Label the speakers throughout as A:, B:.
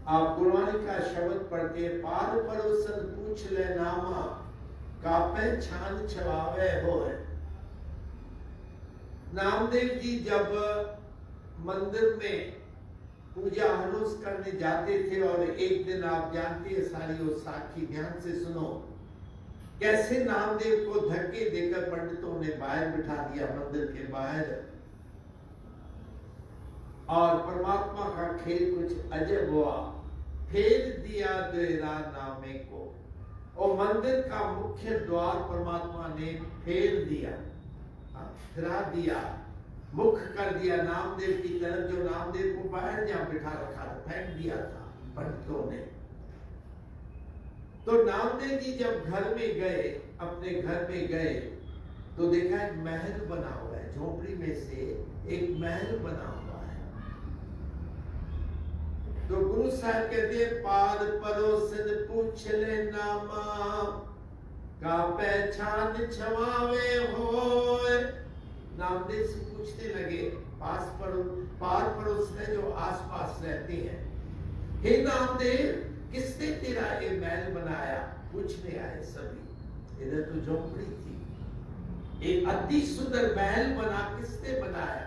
A: आप गुरबानी का शब्द पढ़ते पार परोसन पूछ ले नामा कापे छान छवावे होए। नामदेव जी जब मंदिर में पूजा हनुस करने जाते थे और एक दिन आप जानते हैं सारी वो साखी, ध्यान से सुनो, कैसे नामदेव को धक्के देकर पंडितों ने बाहर बिठा दिया मंदिर के बाहर, और परमात्मा का खेल कुछ अजब हुआ। फेर दिया देरा नामे को, और मंदिर का मुख्य द्वार परमात्मा ने फेर दिया, फिरा दिया, मुख कर दिया नामदेव की तरफ, जो नामदेव को बाहर जहां बिठा रखा था फेंक दिया था पंडितों ने। तो नामदेव जी जब घर में गए, अपने घर में गए, तो देखा एक महल बना हुआ है, झोपड़ी में से एक महल बना हुआ है। तो गुरु साहब कहते हैं पार परोसन पूछ ले नामा का पहचान छवावे होए। नामदेव से पूछने लगे पार पड़ोस में जो आसपास रहते हैं, हे नामदेव किसने तेरा ये महल बनाया? पूछने आए सभी। इधर तो झोपड़ी थी, एक अति सुंदर महल बना, किसने बनाया?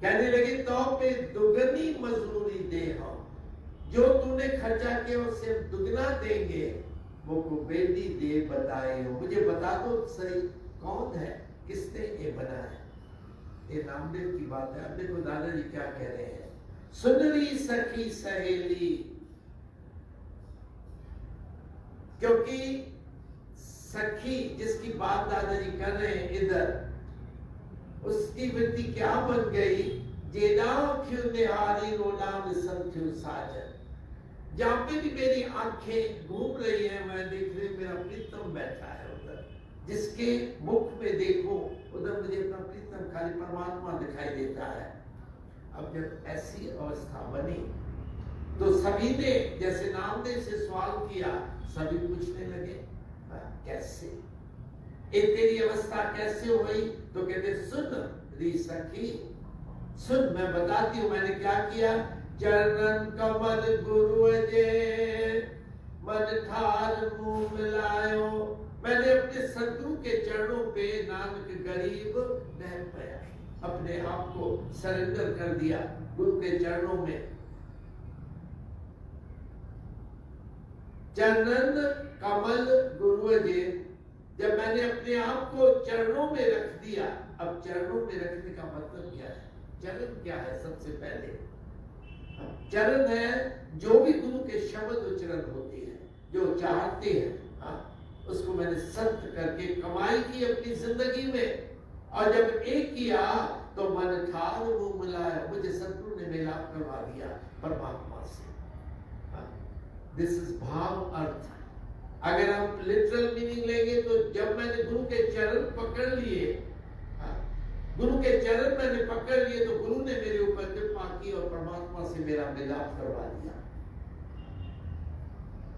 A: कहने लगे तो पे दुगनी मजदूरी दे हम, जो तूने खर्चा किया उससे दुगना देंगे, वो को बेटी दे बताए हो। मुझे बता दो सही कौन है, किसने ये बनाया? ये नामदेव की बात है। अब देखो दादाजी क्या कह रहे हैं, सुन रही सखी सहेली, क्योंकि सखी जिसकी बात दादाजी कर रहे हैं इधर, उसकी वृत्ति क्या बन गई? साजन, जहां पे भी मेरी आंखें घूम रही हैं, मैं देख रही मेरा प्रीतम बैठा है उधर, जिसके मुख में देखो उधर मुझे अपना प्रीतम खाली परमात्मा दिखाई देता है। अब जब ऐसी अवस्था बनी तो सभी ने जैसे नामदेव से सवाल किया, सभी पूछने लगे कैसे ये तेरी अवस्था कैसे हुई? तो कहते सुन री सखी, सुन मैं बताती हूँ मैंने क्या किया। चरण कमल गुरु जे मन ठार मुंह मिलायो, मैंने अपने सतगुरु के चरणों पे नानक गरीब बह पाया, अपने आप को सरेंडर कर दिया गुरु के चरणों में। चरण कमल गुरु जे, जब मैंने अपने आप को चरणों में रख दिया। अब चरणों में रखने का मतलब क्या है? चरण क्या है? सबसे पहले चरण है जो भी गुरु के शब्द उच्चारण होते हैं, जो चाहते हैं, उसको मैंने सत्य करके कमाई की अपनी जिंदगी में, और जब एक किया तो मन ठार मुंह मिलाया, मुझे सतगुरु ने मिलाप करवा दिया परमात्मा से। दिस इज भाव अर्थ। अगर हम लिटरल मीनिंग लेंगे तो जब मैंने गुरु के चरण पकड़ लिए, गुरु के चरण मैंने पकड़ लिए, तो गुरु ने मेरे ऊपर कृपा की और परमात्मा से मेरा मिलाप करवा दिया।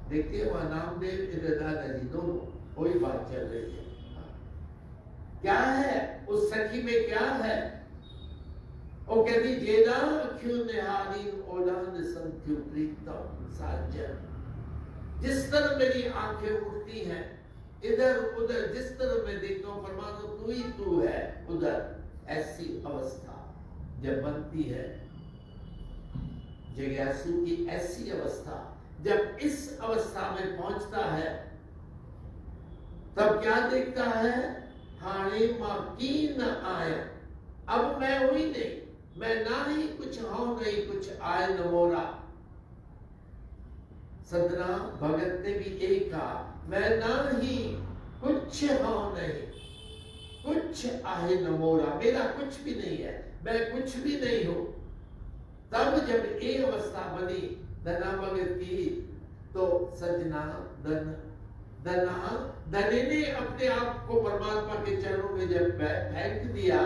A: देखिए वहां नामदेव इधर दादाजी दोनों कोई बात चल रही है। क्या है उस सखी में, क्या है? वो कहती जेदा क्यों निहारी ओलान संत्यु प्रीतम साजन। जिस तरह मेरी आंखें उठती हैं इधर उधर, जिस तरह मैं देखता हूं परमात्मा तू ही तू है उधर, ऐसी अवस्था जब बनती है जिज्ञासु की, ऐसी अवस्था जब इस अवस्था में पहुंचता है तब क्या देखता है? हाणे मां की न आया, अब मैं हुई नहीं, मैं ना ही कुछ हो नहीं कुछ आए न मोरा। सदना भगत ने भी यही कहा, मैं ना ही कुछ हो नहीं कुछ आए न मोरा, मेरा कुछ भी नहीं है, मैं कुछ भी नहीं हूं। तब जब ये अवस्था बनी धना भगत की, तो सजना धनी ने अपने आप को परमात्मा के चरणों में जब फेंक दिया,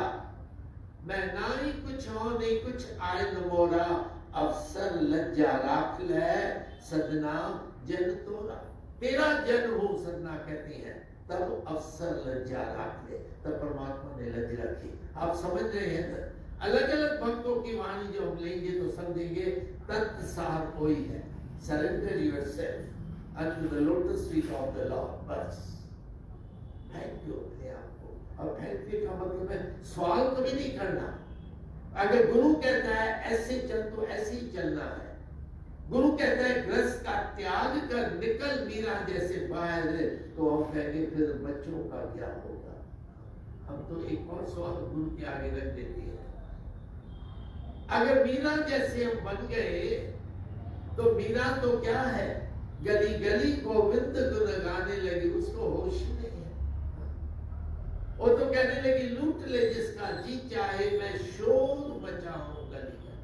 A: मैं ना ही कुछ हो नहीं कुछ आए न मोरा, अवसर लज्जा राख ले सदना जन तोरा। तेरा जन हो सदना कहती है, तब अवसर लज्जा राख ले, तब परमात्मा ने लज्जा रखी। आप समझ रहे हैं? अलग अलग भक्तों की वाणी जो हम लेंगे तो समझेंगे तत्सार कोई है। Surrender yourself unto the lotus feet of the Lord, बस फेंक दो अपने आप को। और फेंकने का मतलब है सवाल कभी नहीं करना। अगर गुरु कहता है ऐसे चल तो ऐसे ही चलना है। गुरु कहता है ग्रस्त का त्याग कर निकल मीरा जैसे बाहर, तो हम कहेंगे फिर बच्चों का क्या होगा? हम तो एक और सवाल गुरु के आगे रख देते हैं। अगर मीरा जैसे हम बन गए तो मीरा तो क्या है? गली गली गोविंद गुण गाने लगी, उसको होश नहीं है। वो तो कहने लगी लूट ले जिसका जी चाहे, मैं शोर मचाऊं गली में।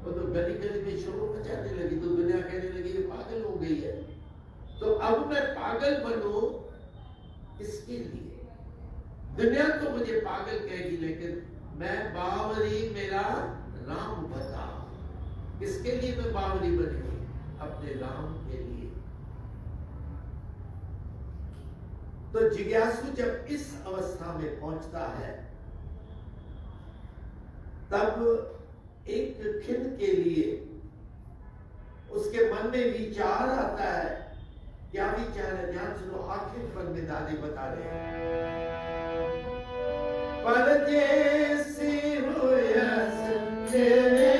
A: वो तो गली गली में शोर मचाने लगी, तो दुनिया कहने लगी ये पागल हो गई है। तो अब मैं पागल बनूं किसके लिए? दुनिया तो मुझे पागल कहेगी, लेकिन मैं बावरी मेरा राम बता। किसके लिए मैं बावरी बनी? अपने राम के लिए। तो जिज्ञासु जब इस अवस्था में पहुंचता है तब एक क्षण के लिए उसके मन में विचार आता है। क्या विचार है? ध्यान सुनो, आखिर पद में दादी बता रहे हैं, पर जैसे हो यस तेरे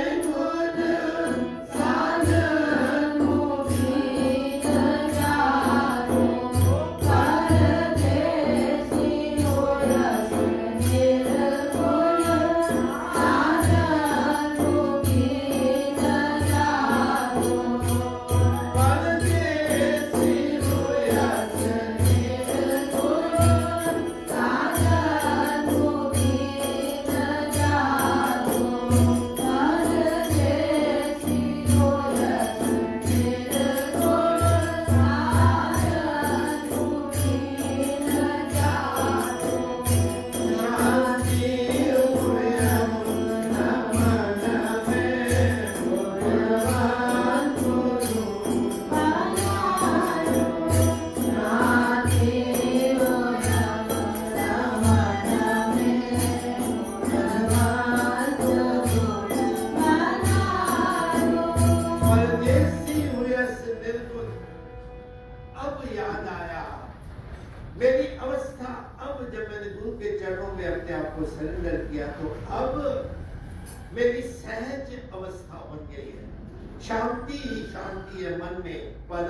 A: मेरी सहज अवस्था बन गई है। शांति ही शांति है मन में, पर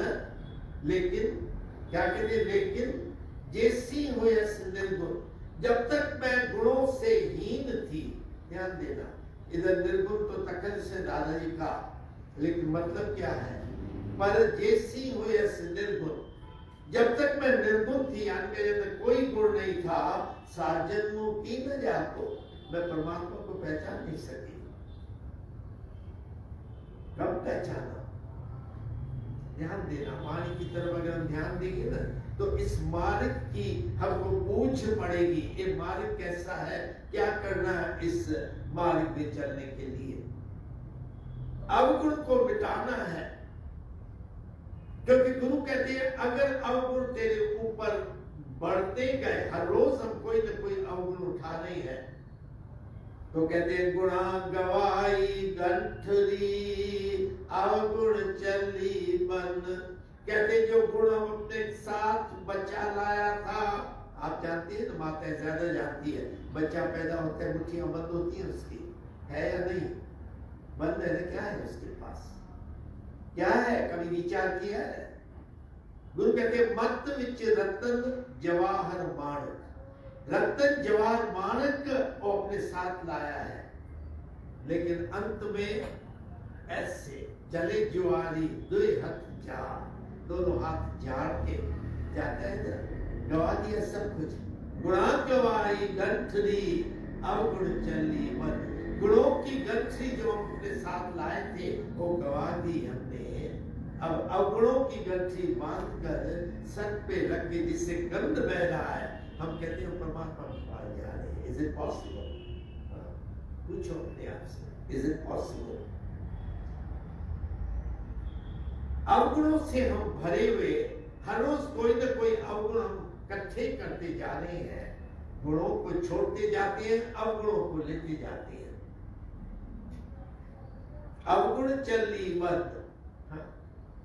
A: लेकिन क्या कहते, लेकिन जैसी हो निर्गुण, जब तक मैं गुणों से हीन थी। ध्यान देना, इधर निर्गुण तो तखत से दादाजी का, लेकिन मतलब क्या है? पर जैसी हो निर्गुण, जब तक मैं निर्गुण थी, यानी मेरे अंदर कोई गुण नहीं था, साजन्मों की न जाको, मैं परमात्मा को पहचान नहीं सकी। कब पहचाना? ध्यान देना, वाणी की तरफ अगर हम ध्यान देंगे ना, तो इस मार्ग की हमको पूछ पड़ेगी, ये मार्ग कैसा है, क्या करना है इस मार्ग में चलने के लिए। अवगुण को मिटाना है, क्योंकि गुरु कहते हैं अगर अवगुण तेरे ऊपर बढ़ते गए, हर रोज हम कोई ना कोई अवगुण उठा रहे हैं, तो कहते हैं गुणा गवाई गंठरी अवगुण चली बन। कहते जो गुण हम अपने साथ बच्चा लाया था, आप जानती है ना, माताएं ज्यादा जानती है, बच्चा पैदा होता है मुट्ठियां बंद होती है उसकी, है या नहीं? बंद है ना, क्या है उसके पास, क्या है, कभी विचार किया है? गुरु कहते मत विच रतन जवाहर माणक, रतन जवाहर माणक को अपने साथ लाया है, लेकिन अंत में ऐसे जले जुआरी दुई हाथ झाड़, दोनों हाथ झाड़ के जाता है, गवा दिया सब कुछ। गुणा गवाई गंठरी अवगुण चली मन, गुणों की गंठरी जो हम अपने साथ लाए थे वो गवा दी हमने, अब अवगुणों की गंठरी बांध कर सर पे रख के जिससे गंध बह रहा है, हम कहते हैं परमात्मा के पास जा रहे हैं। Is it possible? पूछो अपने आप से, इज इट पॉसिबल? अवगुणों से हम भरे हुए, हर रोज कोई ना कोई अवगुण हम इकट्ठे करते जा रहे हैं, गुणों को छोड़ते जाते हैं, अवगुणों को लेते जाते हैं। अवगुण चली मत,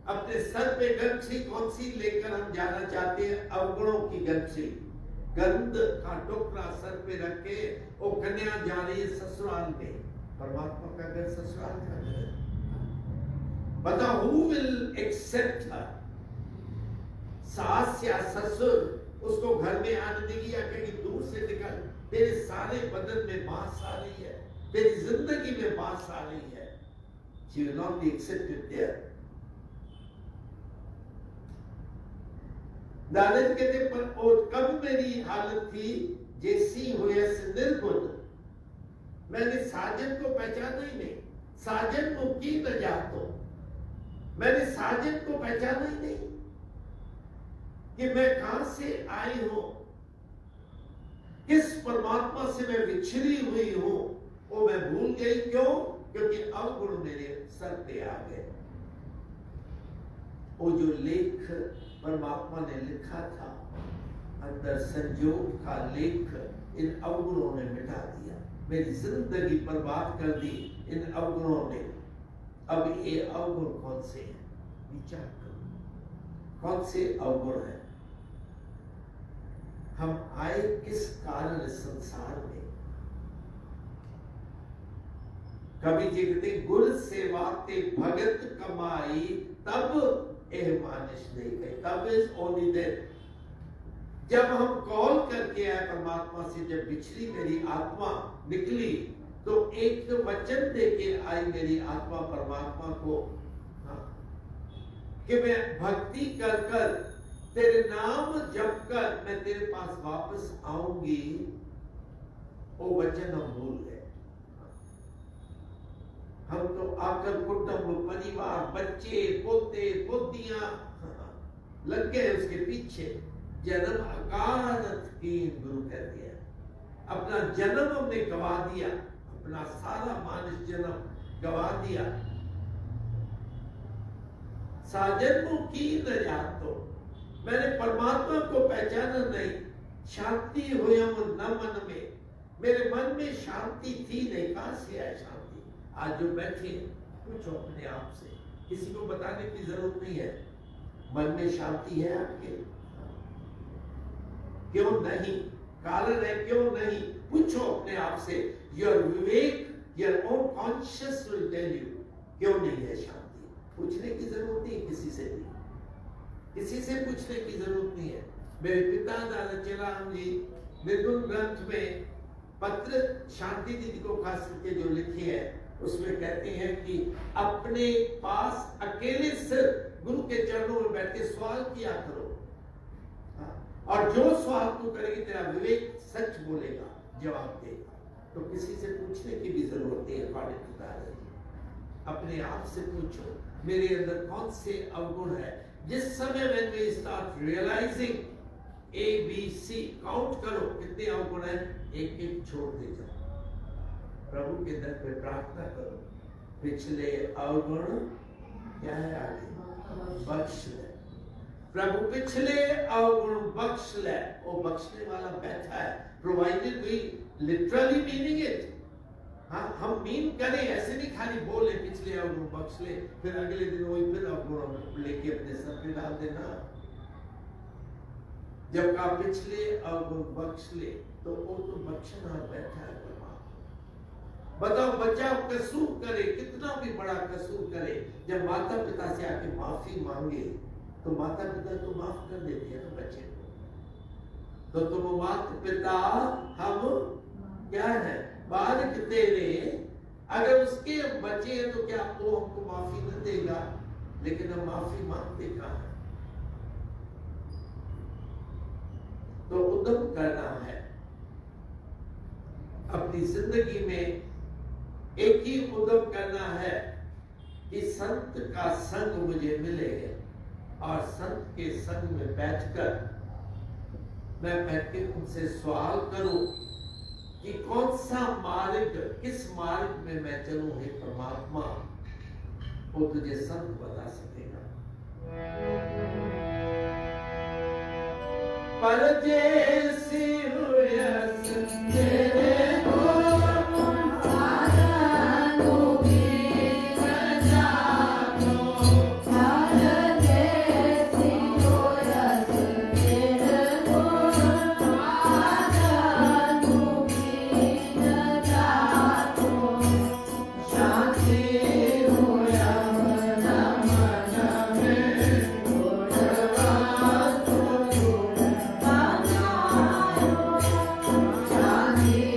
A: अपने सर पे गंठरी कौन सी लेकर हम जाना चाहते हैं? अवगुणों की गंठरी, गंध का टोकरा सर पे रख के वो कन्या जा रही है ससुराल में, परमात्मा का घर ससुराल का घर। बता who will accept her? सास या ससुर उसको घर में आने देगी या कहीं दूर से निकल? तेरे सारे बदन में बांस आ रही है, तेरी जिंदगी में बांस आ रही है, she will not be accepted there. दादाजी कहते पर और कब मेरी हालत थी जैसी हुए से निर्गुण, मैंने साजन को पहचाना ही नहीं, साजन को की न जातो, मैंने साजन को पहचाना ही नहीं कि मैं कहां से आई हूं, किस परमात्मा से मैं विछड़ी हुई हूं, वो मैं भूल गई। क्यों? क्योंकि अवगुण मेरे सर पे आ गए। वो जो लेख परमात्मा ने लिखा था, अंदर संजोग का लेख इन अवगुणों ने मिटा दिया, मेरी जिंदगी बर्बाद कर दी इन अवगुणों ने। अब ये अवगुण कौन से हैं? विचार करो, कौन से अवगुण हैं? हम आए किस कारण संसार में? कभी जिगते गुर सेवाते भगत कमाई, तब मानिश नहीं गई, तब इज ओनली देयर। जब हम कॉल करके आए परमात्मा से, जब बिछड़ी मेरी आत्मा निकली, तो एक वचन देके आई मेरी आत्मा परमात्मा को, कि मैं भक्ति कर कर तेरे नाम जप कर मैं तेरे पास वापस आऊंगी। वो वचन हम भूल गए। हम तो आकर कुटुंब परिवार बच्चे पोते पोतियां लग गए उसके पीछे। जन्म अकारत की गुरु कह दिया, अपना जन्म हमने गवा दिया, अपना सारा मानस जन्म गवा दिया। साजन की न जातो, मैंने परमात्मा को पहचाना नहीं। शांति हुई न मन में, मेरे मन में शांति थी नहीं। कहां से आए शांति? आज जो बैठे पूछो अपने आप से, किसी को बताने की जरूरत नहीं है। मन में शांति है आपके? क्यों नहीं? कारण है क्यों नहीं? पूछो अपने आप से। योर विवेक, your own conscious will tell you क्यों नहीं है शांति। पूछने की जरूरत नहीं किसी से भी, किसी से पूछने की जरूरत नहीं है। मेरे पिता दादा चेलाराम जी निर्गुण ग्रंथ में पत्र शांति दीदी को खास करके जो लिखी है, उसमें कहते हैं कि अपने पास अकेले सिर्फ गुरु के चरणों में बैठ के सवाल किया करो, और जो सवाल तू करेगी तेरा विवेक सच बोलेगा, जवाब देगा। तो किसी से पूछने की भी जरूरत नहीं है। अपने आप से पूछो, मेरे अंदर कौन से अवगुण है। जिस समय when we start realizing ABC, count करो कितने अवगुण है, एक एक छोड़ दे जाओ। प्रभु के दर पे प्रार्थना करो, पिछले अवगुण क्या है आगे बख्श ले। प्रभु पिछले अवगुण बख्श ले। वो बख्शने वाला बैठा है। Provided we literally meaning it. हाँ, हम मीन करें, ऐसे नहीं खाली बोले पिछले अवगुण बख्श ले, फिर अगले दिन वही फिर अवगुण लेके अपने सर पे डाल देना। जब का पिछले अवगुण बख्श ले तो वो तो बख्शना बैठा है। बताओ, बच्चा कसूर करे, कितना भी बड़ा कसूर करे, जब माता पिता से आके माफी मांगे तो माता पिता तो माफ कर देते हैं ना बच्चे को। तो तुम माता पिता हम क्या है, बालक तेरे, अगर उसके बच्चे हैं तो क्या वो हमको माफी न देगा? लेकिन हम माफी मांगते कहां है? तो उद्यम करना है अपनी जिंदगी में। एक ही उद्यम करना है कि संत का संग मुझे मिले और संत के संग में बैठकर मैं बैठ के उनसे सवाल करूं कि कौन सा मार्ग, किस मार्ग में मैं चलूं हे परमात्मा, वो तुझे संत बता सकेगा। पर जैसी हुयस तेरे
B: Amen.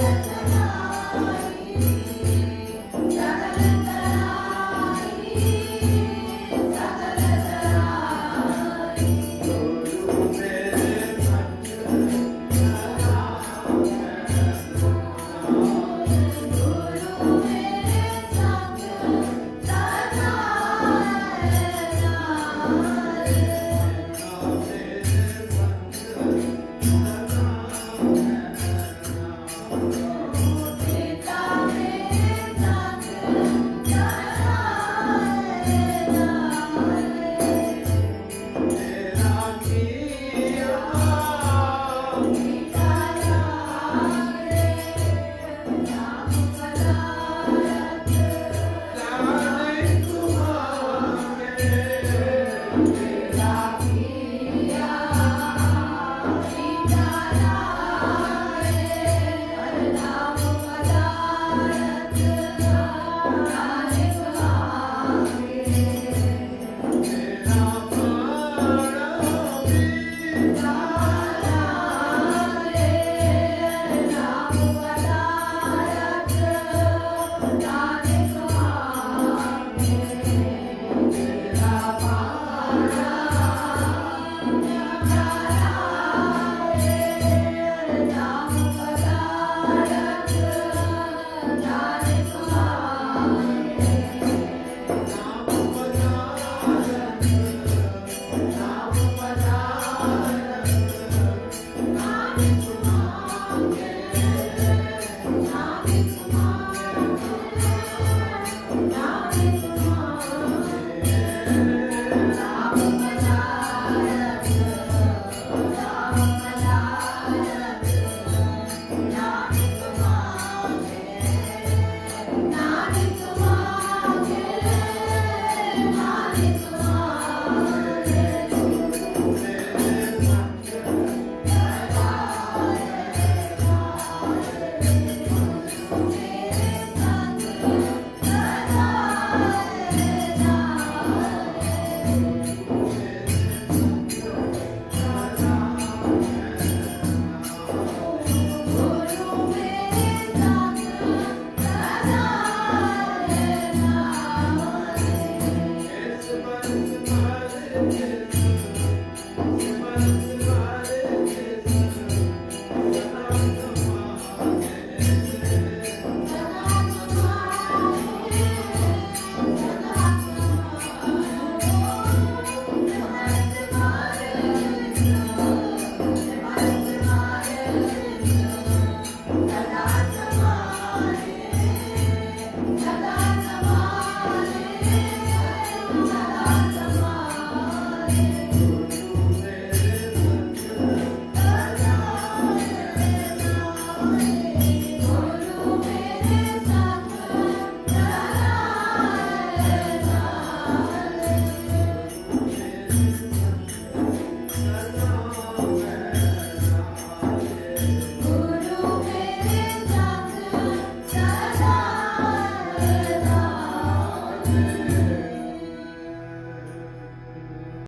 B: रचना